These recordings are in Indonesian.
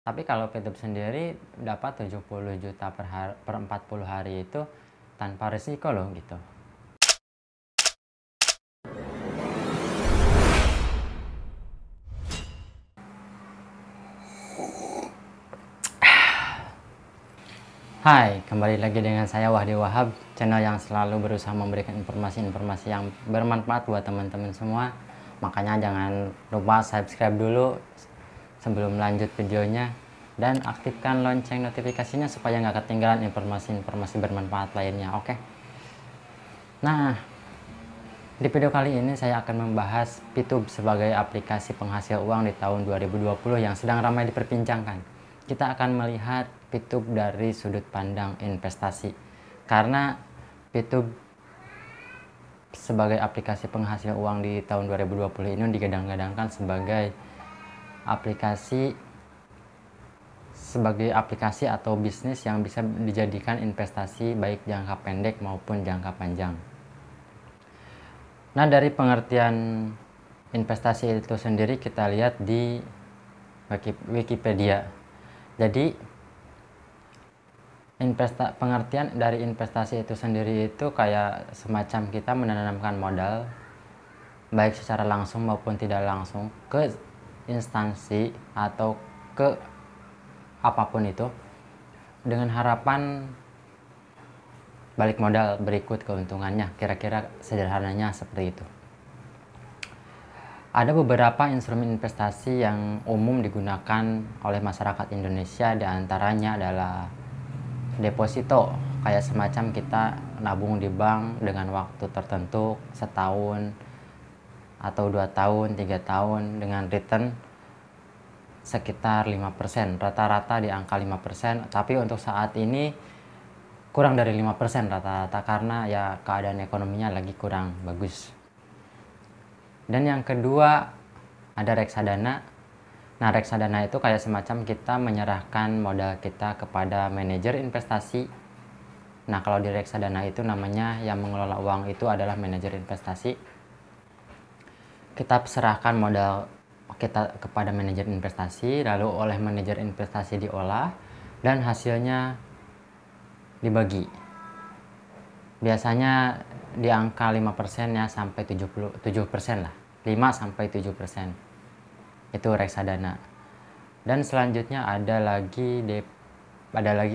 Tapi kalau Fitup sendiri dapat 70 juta per 40 hari itu tanpa risiko loh gitu. Hai, kembali lagi dengan saya Wahdi Wahab, channel yang selalu berusaha memberikan informasi-informasi yang bermanfaat buat teman-teman semua. Makanya jangan lupa subscribe dulu sebelum lanjut videonya dan aktifkan lonceng notifikasinya supaya nggak ketinggalan informasi-informasi bermanfaat lainnya. Oke. Nah, di video kali ini saya akan membahas Fitup sebagai aplikasi penghasil uang di tahun 2020 yang sedang ramai diperbincangkan. Kita akan melihat Fitup dari sudut pandang investasi. Karena Fitup sebagai aplikasi penghasil uang di tahun 2020 ini digadang-gadangkan sebagai aplikasi atau bisnis yang bisa dijadikan investasi baik jangka pendek maupun jangka panjang. Nah, dari pengertian investasi itu sendiri kita lihat di Wikipedia. Jadi pengertian dari investasi itu sendiri itu kayak semacam kita menanamkan modal baik secara langsung maupun tidak langsung ke instansi atau ke apapun itu dengan harapan balik modal berikut keuntungannya. Kira-kira sederhananya seperti itu. Ada beberapa instrumen investasi yang umum digunakan oleh masyarakat Indonesia, diantaranya adalah deposito, kayak semacam kita nabung di bank dengan waktu tertentu, setahun atau 2 tahun, 3 tahun dengan return sekitar 5%, rata-rata di angka 5%, tapi untuk saat ini kurang dari 5% rata-rata karena ya keadaan ekonominya lagi kurang bagus. Dan yang kedua ada reksadana. Nah, reksadana itu kayak semacam kita menyerahkan modal kita kepada manajer investasi. Nah, kalau di reksadana itu namanya yang mengelola uang itu adalah manajer investasi. Kita serahkan modal kita kepada manajer investasi, lalu oleh manajer investasi diolah dan hasilnya dibagi. Biasanya di angka 5% ya sampai 7% lah. 5 sampai 7%. Itu reksadana. Dan selanjutnya ada lagi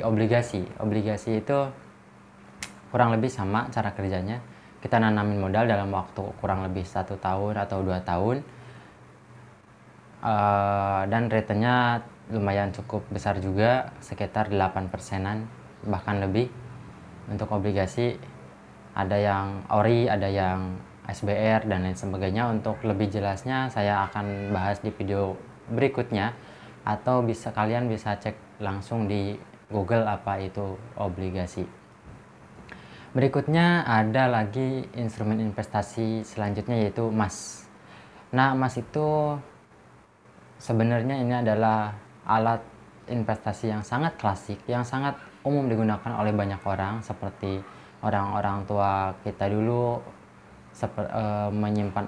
obligasi. Obligasi itu kurang lebih sama cara kerjanya. Kita nanamin modal dalam waktu kurang lebih 1 tahun atau 2 tahun. Dan returnnya lumayan cukup besar juga, sekitar 8%-an bahkan lebih. Untuk obligasi ada yang ori, ada yang SBR dan lain sebagainya. Untuk lebih jelasnya saya akan bahas di video berikutnya, atau kalian bisa cek langsung di Google apa itu obligasi. Berikutnya ada lagi instrumen investasi selanjutnya yaitu emas. Nah, emas itu sebenarnya ini adalah alat investasi yang sangat klasik, yang sangat umum digunakan oleh banyak orang, seperti orang-orang tua kita dulu menyimpan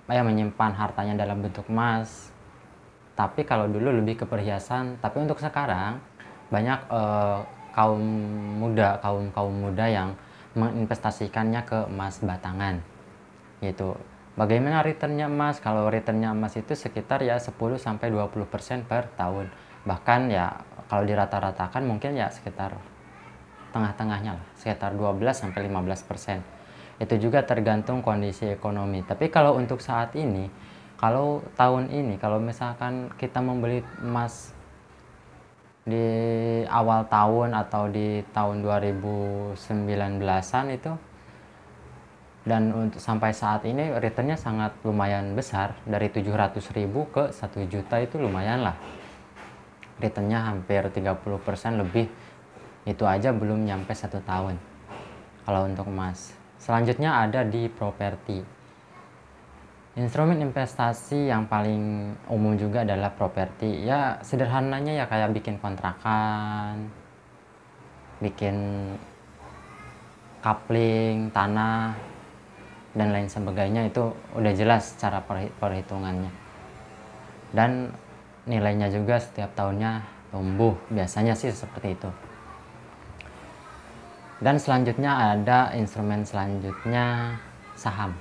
menyimpan hartanya dalam bentuk emas. Tapi kalau dulu lebih ke perhiasan. Tapi untuk sekarang banyak kaum muda yang menginvestasikannya ke emas batangan. Gitu. Bagaimana returnnya emas? Kalau returnnya emas itu sekitar ya 10-20% per tahun. Bahkan ya kalau dirata-ratakan mungkin ya sekitar tengah-tengahnya lah, sekitar 12-15%. Itu juga tergantung kondisi ekonomi. Tapi kalau untuk saat ini, kalau tahun ini, kalau misalkan kita membeli emas di awal tahun atau di tahun 2019-an itu, dan untuk sampai saat ini returnnya sangat lumayan besar, dari 700.000 ke 1 juta itu lumayan lah. Returnnya hampir 30% lebih. Itu aja belum nyampe 1 tahun kalau untuk emas. Selanjutnya ada di properti. Instrumen investasi yang paling umum juga adalah properti. Ya sederhananya ya kayak bikin kontrakan, bikin coupling, tanah, dan lain sebagainya. Itu udah jelas cara perhitungannya. Dan nilainya juga setiap tahunnya tumbuh, biasanya sih seperti itu. Dan selanjutnya ada instrumen selanjutnya, saham.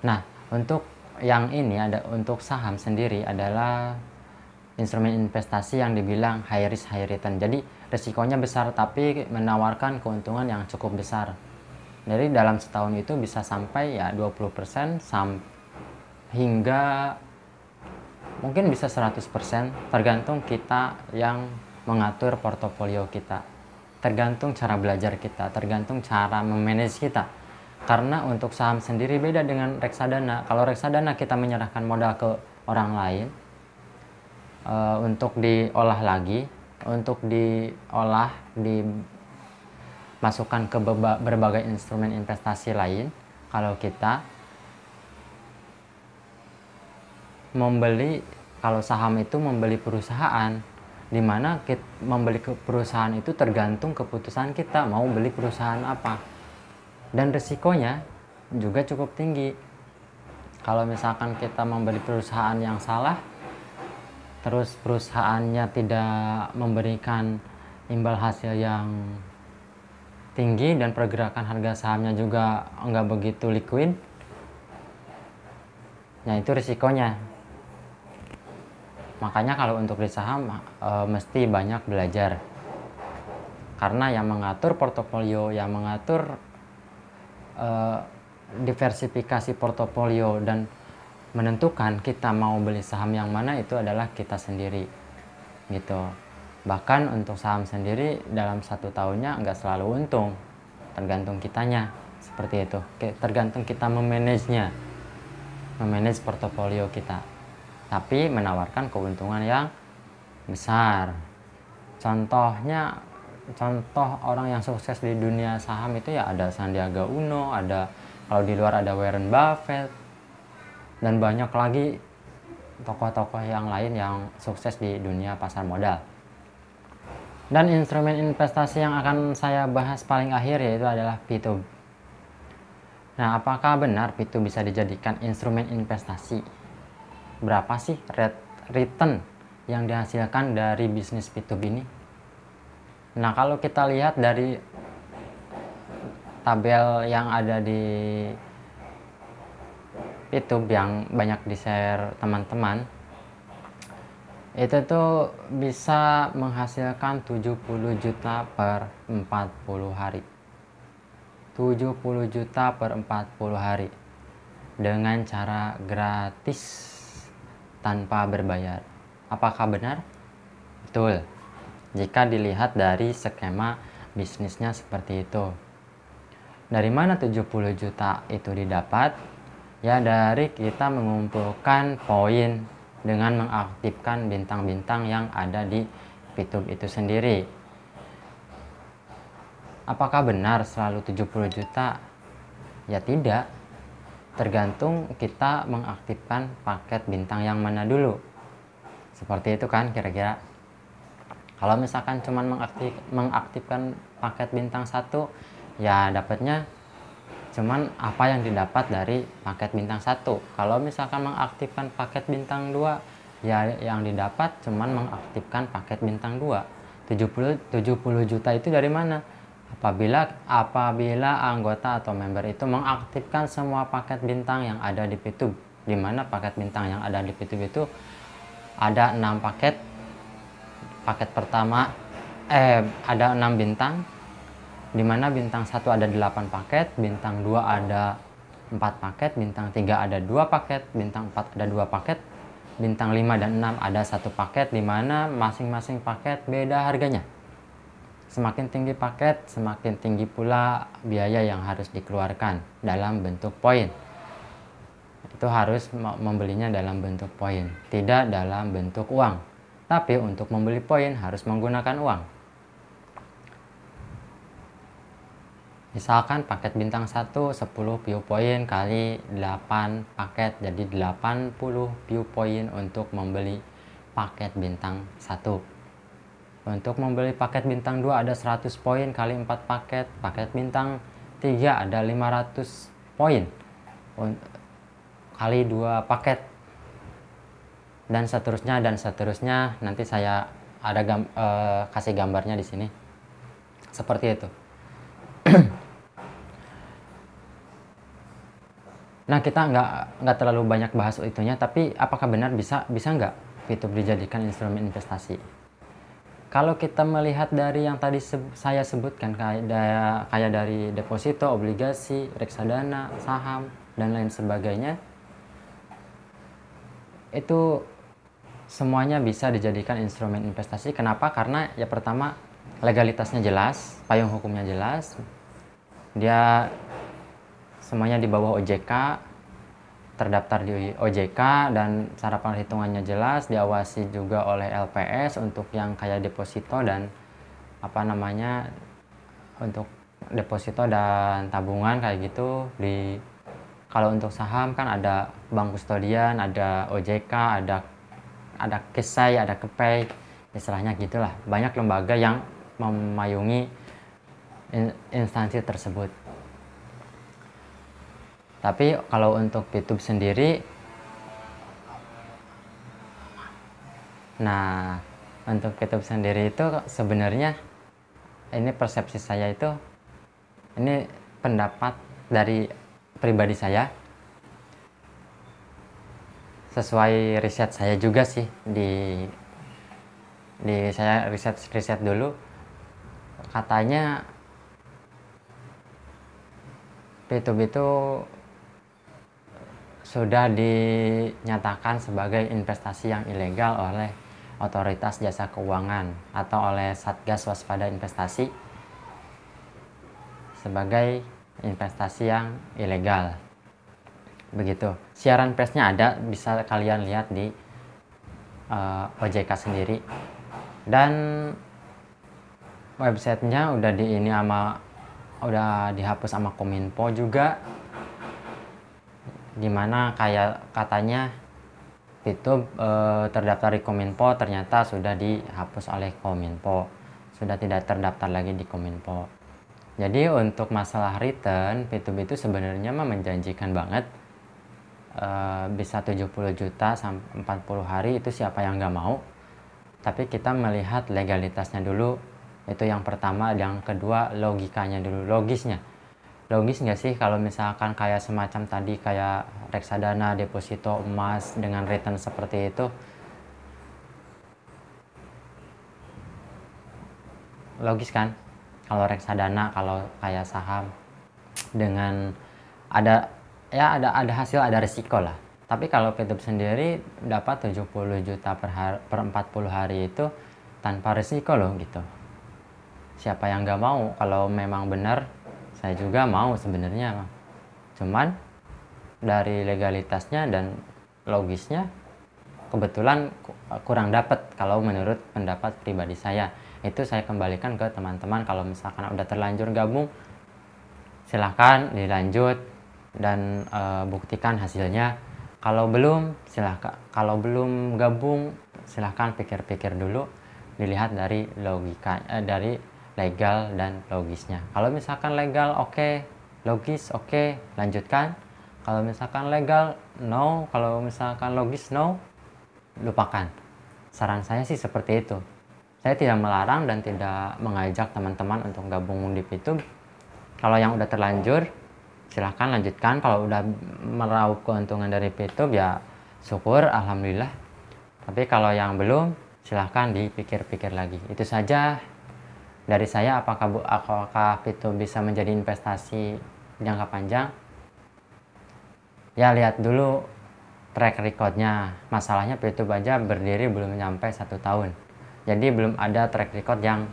Nah, untuk yang ini ada, untuk saham sendiri adalah instrumen investasi yang dibilang high risk high return. Jadi risikonya besar tapi menawarkan keuntungan yang cukup besar. Jadi dalam setahun itu bisa sampai ya 20% hingga mungkin bisa 100%, tergantung kita yang mengatur portofolio kita. Tergantung cara belajar kita, tergantung cara memanage kita. Karena untuk saham sendiri beda dengan reksadana. Kalau reksadana kita menyerahkan modal ke orang lain untuk diolah lagi, untuk diolah, dimasukkan ke berbagai instrumen investasi lain. Kalau kita membeli, kalau saham itu membeli perusahaan, di mana membeli perusahaan itu tergantung keputusan kita mau beli perusahaan apa, dan risikonya juga cukup tinggi. Kalau misalkan kita membeli perusahaan yang salah, terus perusahaannya tidak memberikan imbal hasil yang tinggi dan pergerakan harga sahamnya juga nggak begitu liquid, ya itu risikonya. Makanya kalau untuk di saham mesti banyak belajar, karena yang mengatur portofolio, yang mengatur diversifikasi portofolio dan menentukan kita mau beli saham yang mana itu adalah kita sendiri gitu. Bahkan untuk saham sendiri dalam satu tahunnya nggak selalu untung, tergantung kitanya seperti itu. Tergantung kita memanage portofolio kita, tapi menawarkan keuntungan yang besar. Contoh orang yang sukses di dunia saham itu ya ada Sandiaga Uno, ada, kalau di luar ada Warren Buffett, dan banyak lagi tokoh-tokoh yang lain yang sukses di dunia pasar modal. Dan instrumen investasi yang akan saya bahas paling akhir yaitu adalah P2. Nah, apakah benar P2 bisa dijadikan instrumen investasi? Berapa sih return yang dihasilkan dari bisnis P2 ini? Nah, kalau kita lihat dari tabel yang ada di YouTube yang banyak di-share teman-teman, itu tuh bisa menghasilkan 70 juta per 40 hari. 70 juta per 40 hari dengan cara gratis tanpa berbayar. Apakah benar? Betul, jika dilihat dari skema bisnisnya seperti itu. Dari mana 70 juta itu didapat? Ya dari kita mengumpulkan poin dengan mengaktifkan bintang-bintang yang ada di P2 itu sendiri. Apakah benar selalu 70 juta? Ya tidak. Tergantung kita mengaktifkan paket bintang yang mana dulu. Seperti itu kan kira-kira. Kalau misalkan cuma mengaktifkan paket bintang 1, ya dapatnya cuman apa yang didapat dari paket bintang 1. Kalau misalkan mengaktifkan paket bintang 2, ya yang didapat cuman mengaktifkan paket bintang 2. 70 juta itu dari mana? Apabila anggota atau member itu mengaktifkan semua paket bintang yang ada di P2, di mana paket bintang yang ada di P2 itu ada 6 paket. Paket pertama ada 6 bintang, di mana bintang 1 ada 8 paket, bintang 2 ada 4 paket, bintang 3 ada 2 paket, bintang 4 ada 2 paket, bintang 5 dan 6 ada 1 paket, di mana masing-masing paket beda harganya. Semakin tinggi paket, semakin tinggi pula biaya yang harus dikeluarkan dalam bentuk poin. Itu harus membelinya dalam bentuk poin, tidak dalam bentuk uang. Tapi untuk membeli poin harus menggunakan uang. Misalkan paket bintang 1 10 view point kali 8 paket, jadi 80 view point untuk membeli paket bintang 1. Untuk membeli paket bintang 2 ada 100 poin kali 4 paket. Paket bintang 3 ada 500 poin kali 2 paket. dan seterusnya. Nanti saya ada kasih gambarnya di sini. Seperti itu. Nah, kita nggak terlalu banyak bahas itunya, tapi apakah benar bisa nggak VTube dijadikan instrumen investasi? Kalau kita melihat dari yang tadi saya sebutkan, kayak dari deposito, obligasi, reksadana, saham, dan lain sebagainya, itu semuanya bisa dijadikan instrumen investasi. Kenapa? Karena ya pertama, legalitasnya jelas, payung hukumnya jelas, dia semuanya di bawah OJK, terdaftar di OJK, dan cara perhitungannya jelas, diawasi juga oleh LPS untuk yang kayak deposito dan untuk deposito dan tabungan kayak gitu. Kalau untuk saham kan ada bank kustodian, ada OJK, ada KESAI, ada KEPEI, istilahnya gitulah. Banyak lembaga yang memayungi instansi tersebut. Tapi kalau untuk VTube sendiri, nah untuk VTube sendiri itu sebenarnya, ini persepsi saya itu, ini pendapat dari pribadi saya, sesuai riset saya juga sih, saya riset dulu, katanya VTube itu sudah dinyatakan sebagai investasi yang ilegal oleh Otoritas Jasa Keuangan atau oleh Satgas Waspada Investasi sebagai investasi yang ilegal. Begitu. Siaran persnya ada, bisa kalian lihat di OJK sendiri. Dan websitenya udah dihapus sama Kominfo juga, dimana kayak katanya VTube terdaftar di Kominfo, ternyata sudah dihapus oleh Kominfo, sudah tidak terdaftar lagi di Kominfo. Jadi untuk masalah return, VTube itu sebenarnya menjanjikan banget, bisa 70 juta sampai 40 hari, itu siapa yang nggak mau. Tapi kita melihat legalitasnya dulu, itu yang pertama. Yang kedua, logikanya dulu, logisnya. Logis nggak sih kalau misalkan kayak semacam tadi, kayak reksadana, deposito, emas dengan return seperti itu? Logis kan? Kalau reksadana, kalau kayak saham, dengan ada hasil, ada risiko lah. Tapi kalau VTube sendiri dapat 70 juta per 40 hari itu tanpa risiko loh gitu. Siapa yang nggak mau? Kalau memang benar, saya juga mau sebenarnya. Cuman dari legalitasnya dan logisnya kebetulan kurang dapat kalau menurut pendapat pribadi saya. Itu saya kembalikan ke teman-teman. Kalau misalkan udah terlanjur gabung, silahkan dilanjut dan buktikan hasilnya. Kalau belum, silahkan. Kalau belum gabung, silahkan pikir-pikir dulu, dilihat dari logika, dari legal dan logisnya. Kalau misalkan legal oke, logis oke, lanjutkan. Kalau misalkan legal no, kalau misalkan logis no, lupakan. Saran saya sih seperti itu. Saya tidak melarang dan tidak mengajak teman-teman untuk gabung di VTube. Kalau yang udah terlanjur, silahkan lanjutkan. Kalau udah meraup keuntungan dari VTube, ya syukur, alhamdulillah. Tapi kalau yang belum, silahkan dipikir-pikir lagi. Itu saja dari saya. Apakah VTube bisa menjadi investasi jangka panjang? Ya lihat dulu track recordnya. Masalahnya VTube aja berdiri belum nyampe 1 tahun. Jadi belum ada track record yang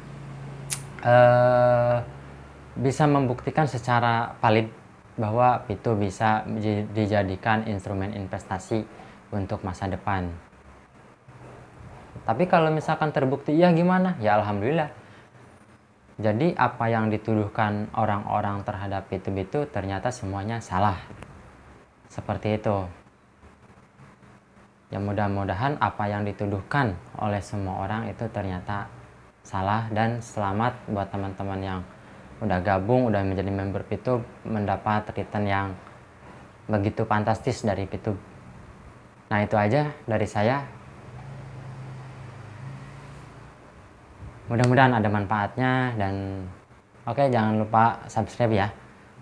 bisa membuktikan secara valid bahwa VTube bisa dijadikan instrumen investasi untuk masa depan. Tapi kalau misalkan terbukti, ya gimana? Ya alhamdulillah. Jadi apa yang dituduhkan orang-orang terhadap VTube itu ternyata semuanya salah. Seperti itu. Ya mudah-mudahan apa yang dituduhkan oleh semua orang itu ternyata salah, dan selamat buat teman-teman yang udah gabung, udah menjadi member VTube, mendapat return yang begitu fantastis dari VTube. Nah itu aja dari saya. Mudah-mudahan ada manfaatnya, dan oke, jangan lupa subscribe ya,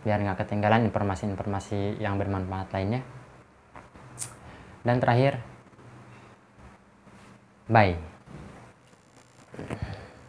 biar nggak ketinggalan informasi-informasi yang bermanfaat lainnya. Dan terakhir, bye.